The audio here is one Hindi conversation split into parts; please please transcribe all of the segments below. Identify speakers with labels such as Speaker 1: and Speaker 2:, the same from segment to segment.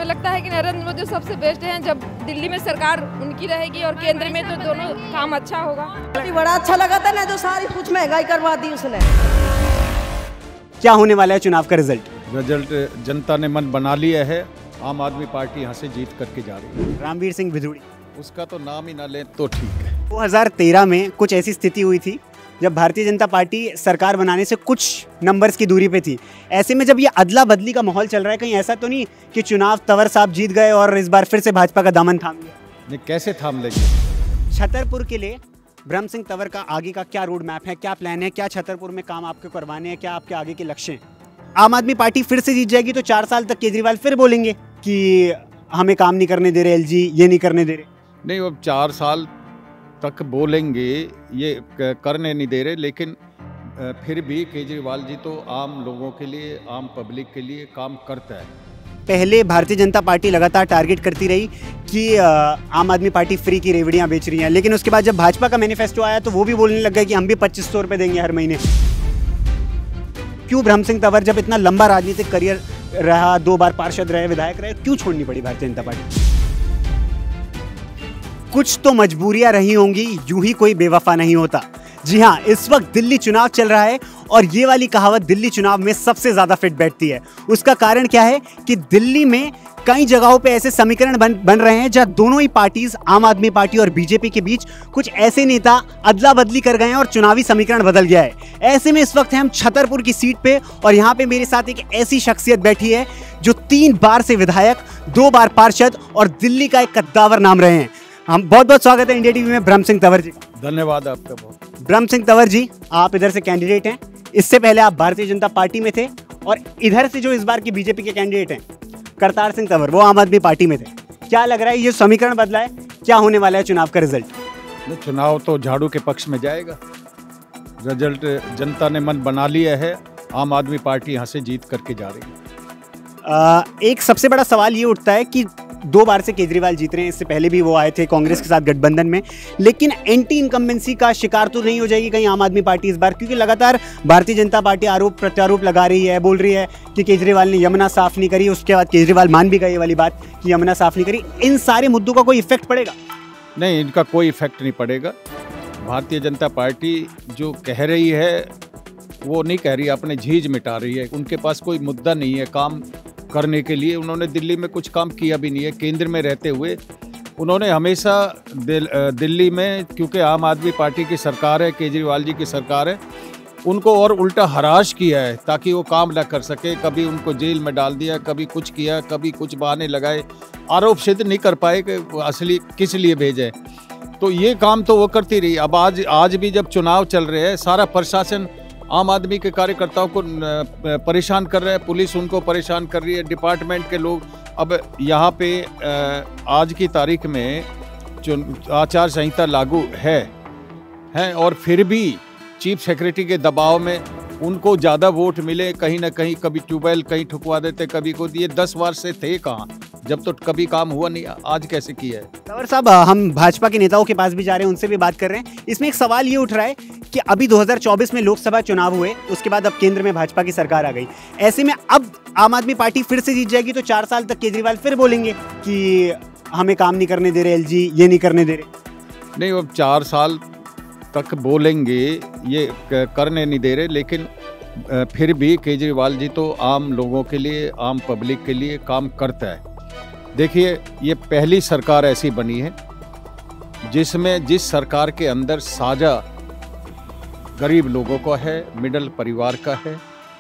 Speaker 1: हमें लगता है कि नरेंद्र मोदी सबसे बेस्ट हैं। जब दिल्ली में सरकार उनकी रहेगी और केंद्र में, तो दोनों काम अच्छा होगा।
Speaker 2: बड़ा अच्छा लगा था ना, जो सारी कुछ महंगाई करवा दी उसने।
Speaker 3: क्या होने वाला है चुनाव का
Speaker 4: रिजल्ट जनता ने मन बना लिया है। आम आदमी पार्टी यहाँ से जीत करके जा रही है।
Speaker 3: रामवीर सिंह भिदुड़ी,
Speaker 4: उसका तो नाम ही ना लें तो ठीक है।
Speaker 3: 2013 में कुछ ऐसी स्थिति हुई थी जब भारतीय जनता पार्टी सरकार बनाने से कुछ नंबर्स की दूरी पे थी। ऐसे में जब ये अदला बदली का माहौल चल रहा है, कहीं ऐसा तो नहीं कि चुनाव तंवर साहब जीत गए और इस बार फिर से भाजपा का दामन थाम लिया?
Speaker 4: नहीं, कैसे थाम लेंगे?
Speaker 3: छतरपुर के लिए ब्रह्म सिंह तंवर का आगे का क्या रोड मैप है, क्या प्लान है, क्या छतरपुर में काम आपको करवाने हैं, क्या आपके आगे के लक्ष्य हैं? आम आदमी पार्टी फिर से जीत जाएगी तो 4 साल तक केजरीवाल फिर बोलेंगे कि हमें काम नहीं करने दे रहे, एलजी ये नहीं करने दे रहे।
Speaker 4: नहीं, अब 4 साल तक बोलेंगे, ये करने नहीं दे रहे, लेकिन फिर भी केजरीवाल जी तो आम लोगों के लिए, आम पब्लिक के लिए काम करता है।
Speaker 3: पहले भारतीय जनता पार्टी लगातार टारगेट करती रही कि आम आदमी पार्टी फ्री की रेवड़ियां बेच रही हैं, लेकिन उसके बाद जब भाजपा का मैनिफेस्टो आया तो वो भी बोलने लग गए कि हम भी 2500 रुपये देंगे हर महीने। क्यों ब्रह्म सिंह तंवर, जब इतना लंबा राजनीतिक करियर रहा, 2 बार पार्षद रहे, विधायक रहे, क्यों छोड़नी पड़ी भारतीय जनता पार्टी? कुछ तो मजबूरियां रही होंगी, यूं ही कोई बेवफा नहीं होता। जी हाँ, इस वक्त दिल्ली चुनाव चल रहा है और ये वाली कहावत दिल्ली चुनाव में सबसे ज्यादा फिट बैठती है। उसका कारण क्या है कि दिल्ली में कई जगहों पे ऐसे समीकरण बन रहे हैं जहां दोनों ही पार्टीज, आम आदमी पार्टी और बीजेपी के बीच कुछ ऐसे नेता अदला बदली कर गए हैं और चुनावी समीकरण बदल गया है। ऐसे में इस वक्त हम छतरपुर की सीट पे और यहाँ पे मेरे साथ एक ऐसी शख्सियत बैठी है जो 3 बार से विधायक, 2 बार पार्षद और दिल्ली का एक कद्दावर नाम रहे हैं। हम बहुत बहुत स्वागत है इंडिया टीवी में ब्रह्म सिंह तंवर जी।
Speaker 4: धन्यवाद आपका बहुत।
Speaker 3: ब्रह्म सिंह तंवर जी, आप इधर से कैंडिडेट हैं, इससे पहले आप भारतीय जनता पार्टी में थे, और इधर से जो इस बार की बीजेपी के कैंडिडेट हैं करतार सिंह तंवर, वो आम आदमी पार्टी में थे। क्या लग रहा है ये समीकरण बदला है, क्या होने वाला है चुनाव का रिजल्ट?
Speaker 4: चुनाव तो झाड़ू के पक्ष में जाएगा। रिजल्ट जनता ने मन बना लिया है। आम आदमी पार्टी यहाँ से जीत करके जा रही है।
Speaker 3: एक सबसे बड़ा सवाल ये उठता है कि 2 बार से केजरीवाल जीत रहे हैं, इससे पहले भी वो आए थे कांग्रेस के साथ गठबंधन में, लेकिन एंटी इनकम्बेंसी का शिकार तो नहीं हो जाएगी कहीं आम आदमी पार्टी इस बार? क्योंकि लगातार भारतीय जनता पार्टी आरोप प्रत्यारोप लगा रही है, बोल रही है कि केजरीवाल ने यमुना साफ नहीं करी, उसके बाद केजरीवाल मान भी गए ये वाली बात कि यमुना साफ नहीं करी। इन सारे मुद्दों का कोई इफेक्ट पड़ेगा?
Speaker 4: नहीं, इनका कोई इफेक्ट नहीं पड़ेगा। भारतीय जनता पार्टी जो कह रही है वो नहीं कह रही, अपने झीझ मिटा रही है। उनके पास कोई मुद्दा नहीं है काम करने के लिए। उन्होंने दिल्ली में कुछ काम किया भी नहीं है। केंद्र में रहते हुए उन्होंने हमेशा दिल्ली में, क्योंकि आम आदमी पार्टी की सरकार है, केजरीवाल जी की सरकार है, उनको और उल्टा हराश किया है ताकि वो काम ना कर सके। कभी उनको जेल में डाल दिया, कभी कुछ किया, कभी कुछ बहाने लगाए, आरोप सिद्ध नहीं कर पाए कि असली किस लिए भेजे। तो ये काम तो वो करती रही। अब आज भी जब चुनाव चल रहे हैं, सारा प्रशासन आम आदमी के कार्यकर्ताओं को परेशान कर रहे हैं, पुलिस उनको परेशान कर रही है, डिपार्टमेंट के लोग। अब यहाँ पे आज की तारीख में आचार संहिता लागू है और फिर भी चीफ सेक्रेटरी के दबाव में उनको ज़्यादा वोट मिले, कहीं ना कहीं कभी ट्यूबवेल कहीं ठुकवा देते, कभी को दिए। 10 बार से थे कहाँ, जब तो कभी काम हुआ नहीं, आज कैसे किया है?
Speaker 3: तंवर साहब, हम भाजपा के नेताओं के पास भी जा रहे हैं, उनसे भी बात कर रहे हैं। इसमें एक सवाल ये उठ रहा है कि अभी 2024 में लोकसभा चुनाव हुए, उसके बाद अब केंद्र में भाजपा की सरकार आ गई। ऐसे में अब आम आदमी पार्टी फिर से जीत जाएगी तो 4 साल तक केजरीवाल फिर बोलेंगे कि हमें काम नहीं करने दे रहे, एलजी ये नहीं करने दे रहे।
Speaker 4: नहीं, अब 4 साल तक बोलेंगे, ये करने नहीं दे रहे, लेकिन फिर भी केजरीवाल जी तो आम लोगों के लिए, आम पब्लिक के लिए काम करता है। देखिए, ये पहली सरकार ऐसी बनी है जिसमें जिस सरकार के अंदर साझा गरीब लोगों का है, मिडिल परिवार का है,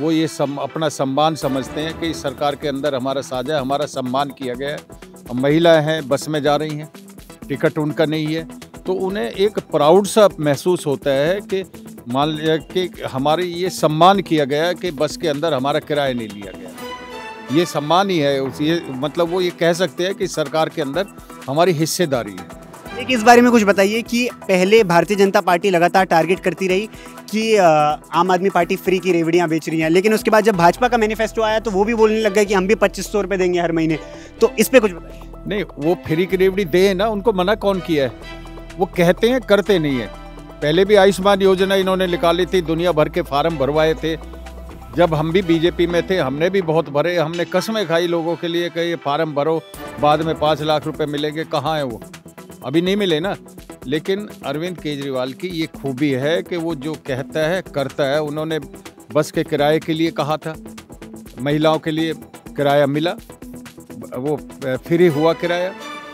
Speaker 4: वो ये अपना सम्मान समझते हैं कि इस सरकार के अंदअंदर हमारा साझा, हमारा सम्मान किया गया है। महिलाएं हैं, बस में जा रही हैं, टिकट उनका नहीं है, तो उन्हें एक प्राउड सा महसूस होता है कि मान लिया कि हमारे ये सम्मान किया गया कि बस के अंदर हमारा किराया नहीं लिया गया। ये सम्मान ही है, ये मतलब वो ये कह सकते हैं कि सरकार के अंदर हमारी हिस्सेदारी है।
Speaker 3: लेकिन इस बारे में कुछ बताइए कि पहले भारतीय जनता पार्टी लगातार टारगेट करती रही कि आम आदमी पार्टी फ्री की रेवड़ियां बेच रही हैं, लेकिन उसके बाद जब भाजपा का मैनिफेस्टो आया तो वो भी बोलने लग गए कि हम भी 2500 रुपये देंगे हर महीने। तो इस पे कुछ बताइए।
Speaker 4: नहीं, वो फ्री की रेवड़ी दे ना, उनको मना कौन किया है? वो कहते हैं, करते नहीं है। पहले भी आयुष्मान योजना इन्होंने निकाली थी, दुनिया भर के फार्म भरवाए थे, जब हम भी बीजेपी में थे हमने भी बहुत भरे, हमने कस्में खाई लोगों के लिए कि ये फार्म भरो बाद में 5 लाख रुपए मिलेंगे। कहाँ है वो? अभी नहीं मिले ना। लेकिन अरविंद केजरीवाल की ये खूबी है कि वो जो कहता है करता है। उन्होंने बस के किराए के लिए कहा था, महिलाओं के लिए किराया मिला, वो फ्री हुआ किराया।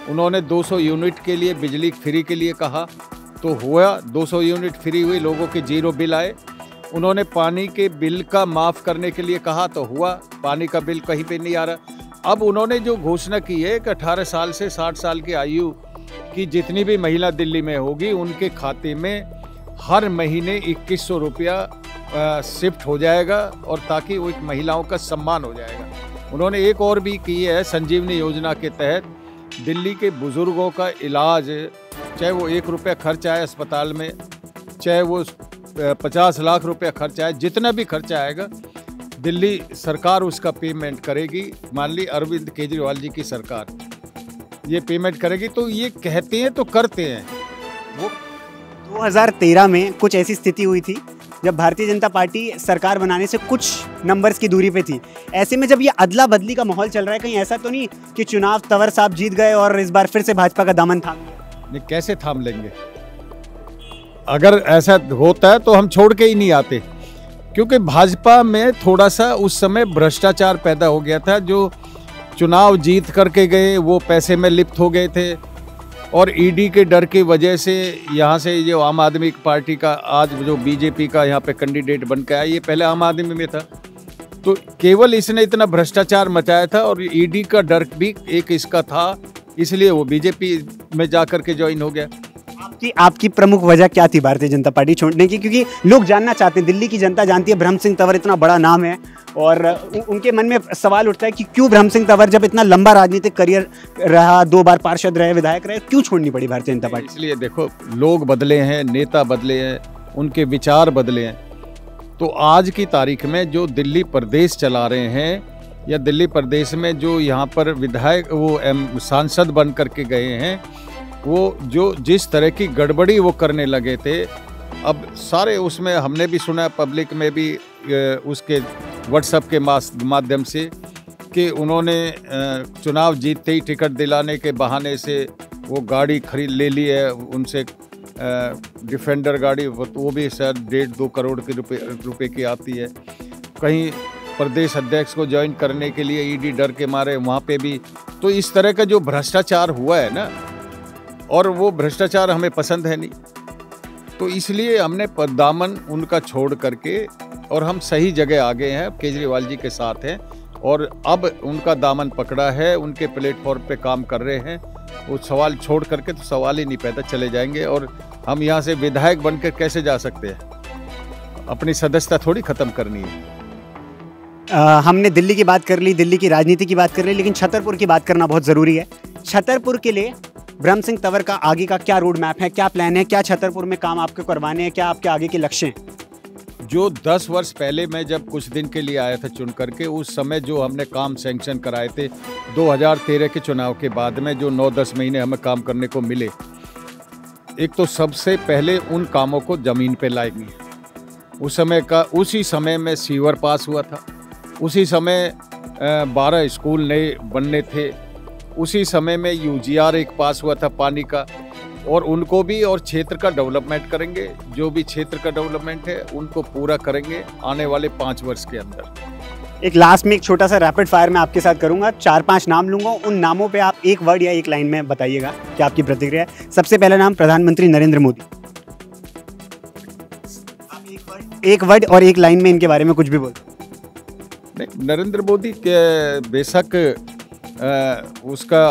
Speaker 4: उन्होंने 200 यूनिट के लिए बिजली फ्री के लिए कहा तो हुआ, 200 यूनिट फ्री हुई, लोगों के 0 बिल आए। उन्होंने पानी के बिल का माफ़ करने के लिए कहा तो हुआ, पानी का बिल कहीं पे नहीं आ रहा। अब उन्होंने जो घोषणा की है कि 18 साल से 60 साल की आयु की जितनी भी महिला दिल्ली में होगी उनके खाते में हर महीने 2100 रुपया शिफ्ट हो जाएगा, और ताकि वो एक महिलाओं का सम्मान हो जाएगा। उन्होंने एक और भी की है, संजीवनी योजना के तहत दिल्ली के बुज़ुर्गों का इलाज, चाहे वो 1 रुपया खर्च आए अस्पताल में, चाहे वो 50 लाख रुपया खर्च आए, जितना भी खर्चा आएगा दिल्ली सरकार उसका पेमेंट करेगी। मान ली अरविंद केजरीवाल जी की सरकार ये पेमेंट करेगी। तो ये कहते हैं तो करते हैं। वो
Speaker 3: 2013 में कुछ ऐसी स्थिति हुई थी जब भारतीय जनता पार्टी सरकार बनाने से कुछ नंबर्स की दूरी पे थी। ऐसे में जब ये अदला बदली का माहौल चल रहा है, कहीं ऐसा तो नहीं कि चुनाव तंवर साहब जीत गए और इस बार फिर से भाजपा का दामन थाम लिया?
Speaker 4: नहीं, कैसे थाम लेंगे? अगर ऐसा होता है तो हम छोड़ के ही नहीं आते, क्योंकि भाजपा में थोड़ा सा उस समय भ्रष्टाचार पैदा हो गया था। जो चुनाव जीत करके गए वो पैसे में लिप्त हो गए थे, और ईडी के डर की वजह से यहाँ से जो आम आदमी पार्टी का आज जो बीजेपी का यहाँ पे कैंडिडेट बन के आया, ये पहले आम आदमी में था। तो केवल इसने इतना भ्रष्टाचार मचाया था और ईडी का डर भी एक इसका था, इसलिए वो बीजेपी में जा कर के ज्वाइन हो गया।
Speaker 3: आपकी प्रमुख वजह क्या थी भारतीय जनता पार्टी छोड़ने की? क्योंकि लोग जानना चाहते हैं, दिल्ली की जनता जानती है ब्रह्म सिंह तंवर इतना बड़ा नाम है, और उनके मन में सवाल उठता है कि क्यों ब्रह्म सिंह तंवर जब इतना लंबा राजनीतिक करियर रहा, 2 बार पार्षद रहे, विधायक रहे, क्यों छोड़नी पड़ी भारतीय जनता पार्टी?
Speaker 4: इसलिए देखो, लोग बदले हैं, नेता बदले हैं, उनके विचार बदले हैं। तो आज की तारीख में जो दिल्ली प्रदेश चला रहे हैं, या दिल्ली प्रदेश में जो यहाँ पर विधायक वो सांसद बन करके गए हैं, वो जो जिस तरह की गड़बड़ी वो करने लगे थे, अब सारे उसमें हमने भी सुना, पब्लिक में भी उसके व्हाट्सएप के माध्यम से कि उन्होंने चुनाव जीतते ही टिकट दिलाने के बहाने से वो गाड़ी खरीद ले ली है उनसे, डिफेंडर गाड़ी, वो भी शायद 1.5-2 करोड़ के रुपए की आती है। कहीं प्रदेश अध्यक्ष को ज्वाइन करने के लिए ईडी डर के मारे वहाँ पे भी। तो इस तरह का जो भ्रष्टाचार हुआ है ना, और वो भ्रष्टाचार हमें पसंद है नहीं, तो इसलिए हमने दामन उनका छोड़ करके, और हम सही जगह आ गए हैं, केजरीवाल जी के साथ हैं, और अब उनका दामन पकड़ा है, उनके प्लेटफॉर्म पे काम कर रहे हैं। वो सवाल छोड़ करके तो सवाल ही नहीं पैदा, चले जाएंगे। और हम यहाँ से विधायक बनकर कैसे जा सकते हैं? अपनी सदस्यता थोड़ी खत्म करनी है।
Speaker 3: हमने दिल्ली की बात कर ली, दिल्ली की राजनीति की बात कर ली, लेकिन छतरपुर की बात करना बहुत ज़रूरी है। छतरपुर के लिए ब्रह्म सिंह तंवर का आगे का क्या रोड मैप है, क्या प्लान है, क्या छतरपुर में काम आपको करवाने हैं, क्या आपके आगे के लक्ष्य हैं?
Speaker 4: जो 10 वर्ष पहले मैं जब कुछ दिन के लिए आया था चुन करके, उस समय जो हमने काम सैंक्शन कराए थे 2013 के चुनाव के बाद में, जो 9-10 महीने हमें काम करने को मिले, एक तो सबसे पहले उन कामों को ज़मीन पे लाएंगे। उसी समय में सीवर पास हुआ था, उसी समय 12 स्कूल नए बनने थे, उसी समय में यूजीआर एक पास हुआ था पानी का, और उनको भी, और क्षेत्र का डेवलपमेंट करेंगे। जो भी क्षेत्र का डेवलपमेंट है उनको पूरा करेंगे आने वाले 5 वर्ष के अंदर।
Speaker 3: एक लास्ट में एक छोटा सा रैपिड फायर मैं आपके साथ करूंगा, 4-5 नाम लूंगा, उन नामों पे आप एक वर्ड या एक लाइन में बताइएगा कि आपकी प्रतिक्रिया है। सबसे पहला नाम प्रधानमंत्री नरेंद्र मोदी। एक वर्ड और एक लाइन में इनके बारे में कुछ भी बोल।
Speaker 4: नहीं, नरेंद्र मोदी के बेशक उसका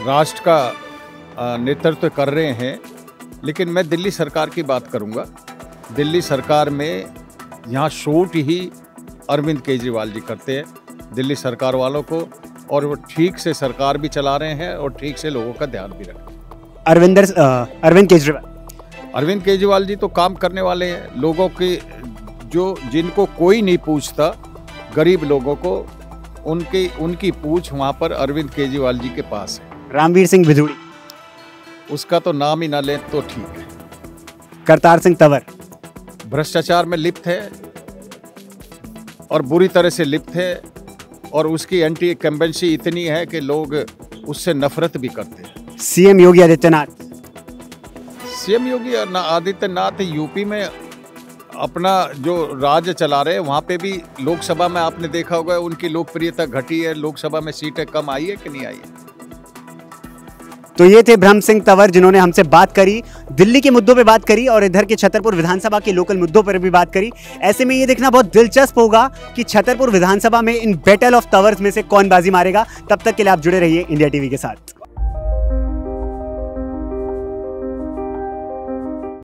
Speaker 4: राष्ट्र का नेतृत्व कर रहे हैं, लेकिन मैं दिल्ली सरकार की बात करूंगा। दिल्ली सरकार में यहाँ शूट ही अरविंद केजरीवाल जी करते हैं दिल्ली सरकार वालों को, और वो ठीक से सरकार भी चला रहे हैं और ठीक से लोगों का ध्यान भी रख रहे हैं। अरविंद केजरीवाल जी तो काम करने वाले हैं, लोगों के जिनको कोई नहीं पूछता, गरीब लोगों को, उनकी पूछ वहाँ पर अरविंद केजरीवाल जी के पास है।
Speaker 3: रामवीर सिंह भिदुड़ी,
Speaker 4: उसका तो नाम ही ना लें तो ठीक है।
Speaker 3: करतार सिंह तंवर,
Speaker 4: भ्रष्टाचार में लिप्त है, और बुरी तरह से लिप्त है और उसकी एंटी इनकम्बेंसी इतनी है कि लोग उससे नफरत भी करते हैं।
Speaker 3: सीएम योगी आदित्यनाथ
Speaker 4: यूपी में अपना जो राज्य चला रहे हैं, वहाँ पे भी लोकसभा में आपने देखा होगा उनकी लोकप्रियता घटी है, लोकसभा में सीटें कम आई है कि नहीं आई है।
Speaker 3: तो ये थे ब्रह्म सिंह तंवर जिन्होंने हमसे बात करी, दिल्ली के मुद्दों पे बात करी और इधर के छतरपुर विधानसभा के लोकल मुद्दों पर भी बात करी। ऐसे में ये देखना बहुत दिलचस्प होगा कि छतरपुर विधानसभा में इन बैटल ऑफ तंवर्स में से कौन बाजी मारेगा। तब तक के लिए आप जुड़े रहिए इंडिया टीवी के साथ।